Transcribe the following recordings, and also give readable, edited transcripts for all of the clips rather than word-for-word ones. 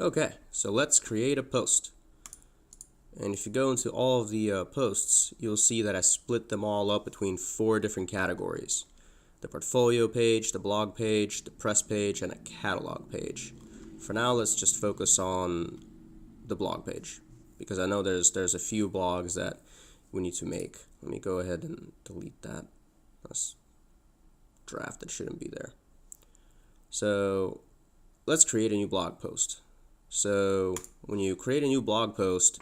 Okay, so let's create a post. And if you go into all of the posts, you'll see that I split them all up between 4 different categories. The portfolio page, the blog page, the press page, and a catalog page. For now, let's just focus on the blog page, because I know there's a few blogs that we need to make. Let me go ahead and delete that. That's draft, that shouldn't be there. So let's create a new blog post. So when you create a new blog post,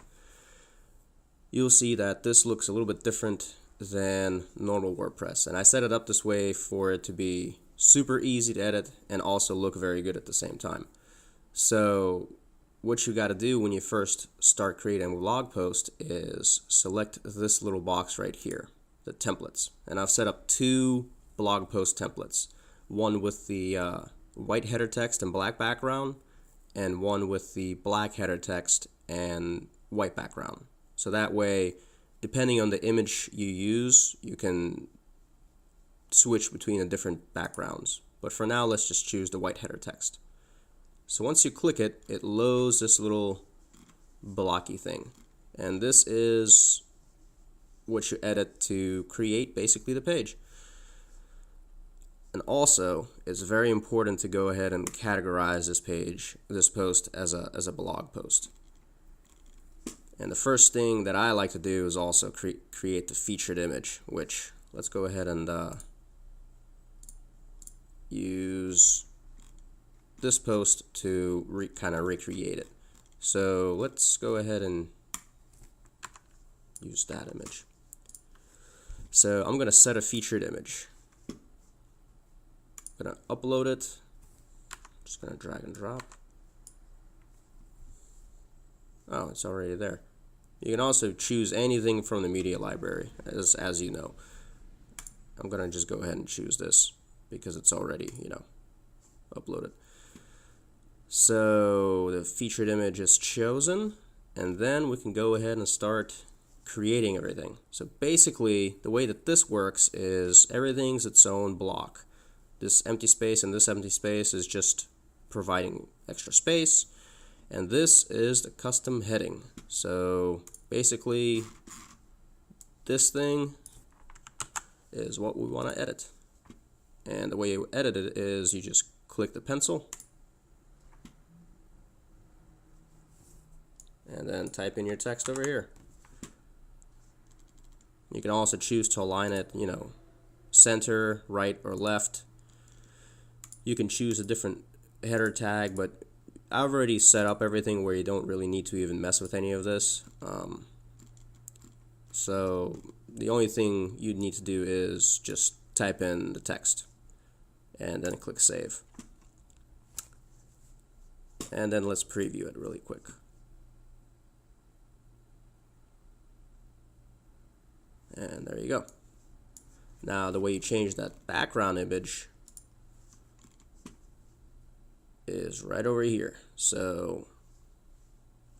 you'll see that this looks a little bit different than normal WordPress. And I set it up this way for it to be super easy to edit and also look very good at the same time. So what you got to do when you first start creating a blog post is select this little box right here, the templates. And I've set up 2 blog post templates, one with the white header text and black background, and one with the black header text and white background. So that way, depending on the image you use, you can switch between the different backgrounds. But for now, let's just choose the white header text. So once you click it, it loads this little blocky thing. And this is what you edit to create basically the page. And also, it's very important to go ahead and categorize this post as a blog post. And the first thing that I like to do is also create the featured image, which let's go ahead and use this post to kind of recreate it. So let's go ahead and use that image. So I'm going to set a featured image. I'm going to upload it. Just going to drag and drop. Oh, it's already there. You can also choose anything from the media library, as you know. I'm going to just go ahead and choose this because it's already, uploaded. So the featured image is chosen, and then we can go ahead and start creating everything. So basically, the way that this works is everything's its own block. This empty space and this empty space is just providing extra space. And this is the custom heading. So basically, this thing is what we want to edit. And the way you edit it is you just click the pencil and then type in your text over here. You can also choose to align it, center, right, or left. You can choose a different header tag, but I've already set up everything where you don't really need to even mess with any of this. So the only thing you'd need to do is just type in the text and then click save. And then let's preview it really quick. And there you go. Now the way you change that background image is right over here. So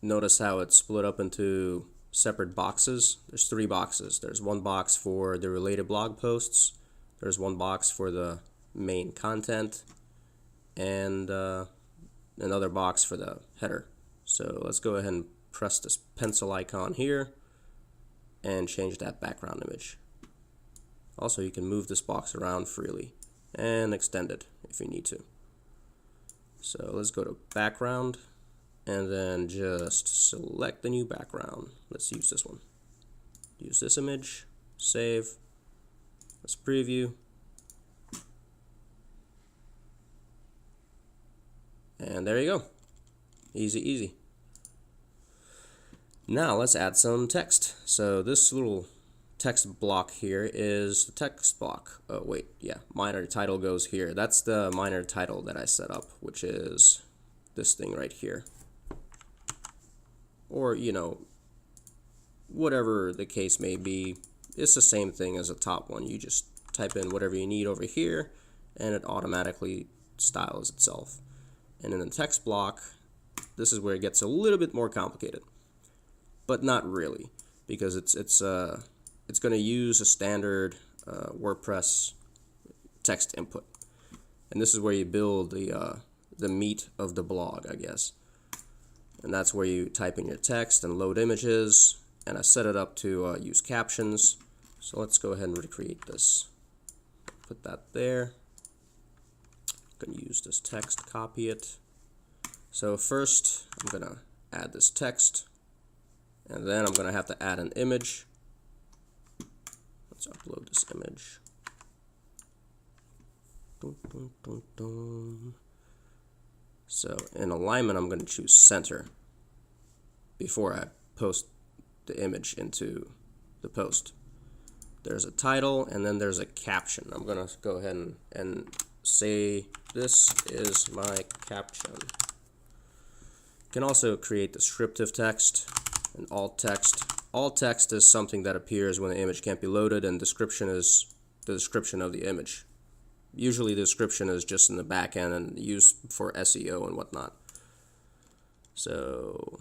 notice how it's split up into separate boxes. There's 3 boxes. There's one box for the related blog posts, there's one box for the main content, and another box for the header. So let's go ahead and press this pencil icon here and change that background image. Also, you can move this box around freely and extend it if you need to. So let's go to background and then just select the new background. Let's use this one. Use this image, save, let's preview. And there you go. Easy, easy. Now let's add some text. So this little text block here is the text block. Oh wait, yeah, minor title goes here. That's the minor title that I set up, which is this thing right here. Or, whatever the case may be, it's the same thing as the top one. You just type in whatever you need over here and it automatically styles itself. And in the text block, this is where it gets a little bit more complicated, but not really, because it's going to use a standard WordPress text input, and this is where you build the meat of the blog, I guess. and that's where you type in your text and load images. And I set it up to use captions. So let's go ahead and recreate this. Put that there. I'm going to use this text, copy it. So first, I'm going to add this text, and then I'm going to have to add an image. Let's upload this image. Dun, dun, dun, dun. So in alignment, I'm going to choose center before I post the image into the post. There's a title, and then there's a caption. I'm going to go ahead and say, this is my caption. You can also create descriptive text and alt text. Alt text is something that appears when the image can't be loaded, and description is the description of the image. Usually the description is just in the back end and used for SEO and whatnot. So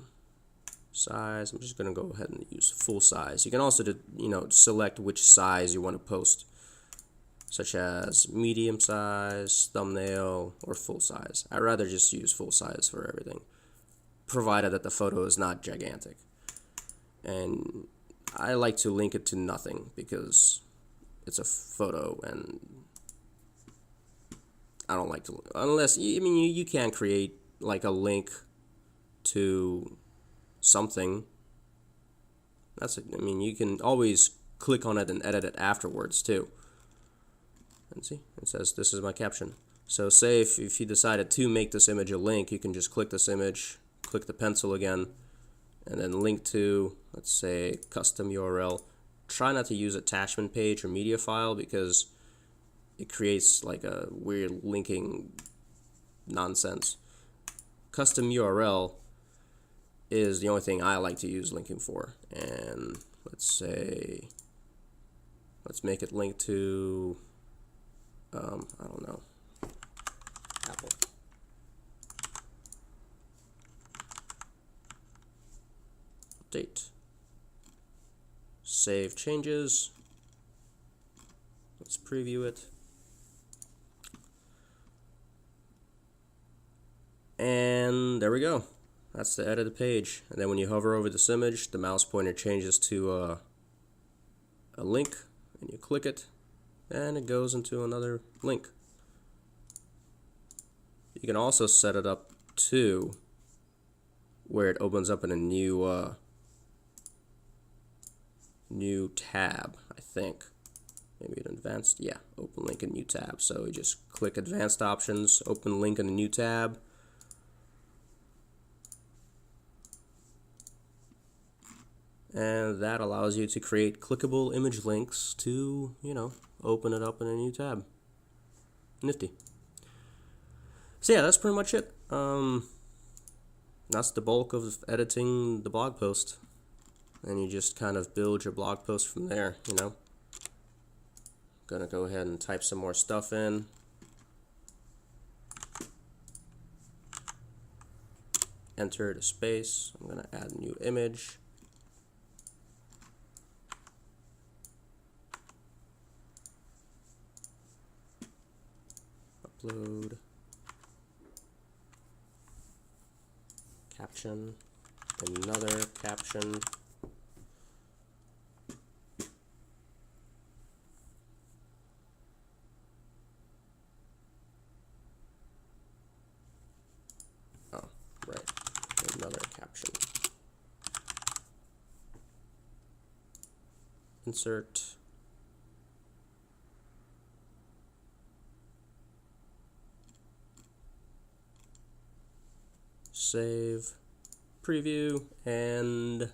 size, I'm just going to go ahead and use full size. You can also select which size you want to post, such as medium size, thumbnail, or full size. I'd rather just use full size for everything, provided that the photo is not gigantic. And I like to link it to nothing because it's a photo, and I don't like to, unless, you can create like a link to something. You can always click on it and edit it afterwards too. And see, it says this is my caption. So say if you decided to make this image a link, you can just click this image, click the pencil again, and then link to, let's say, custom URL. Try not to use attachment page or media file because it creates like a weird linking nonsense. Custom URL is the only thing I like to use linking for. And let's say, let's make it link to, I don't know, Apple. Update. Save changes. Let's preview it. And there we go. That's the edited page. And then when you hover over this image, the mouse pointer changes to a link, and you click it, and it goes into another link. You can also set it up to where it opens up in a new tab, I think. Maybe an advanced, yeah, open link in new tab. So you just click advanced options, open link in a new tab. And that allows you to create clickable image links to, open it up in a new tab. Nifty. So yeah, that's pretty much it. That's the bulk of editing the blog post. And you just kind of build your blog post from there, Gonna go ahead and type some more stuff in. Enter the space. I'm gonna add a new image. Upload. Caption. Another caption. Oh, right. Another caption. Insert. Save. Preview, and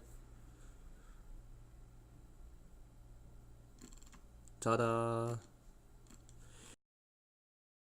ta-da!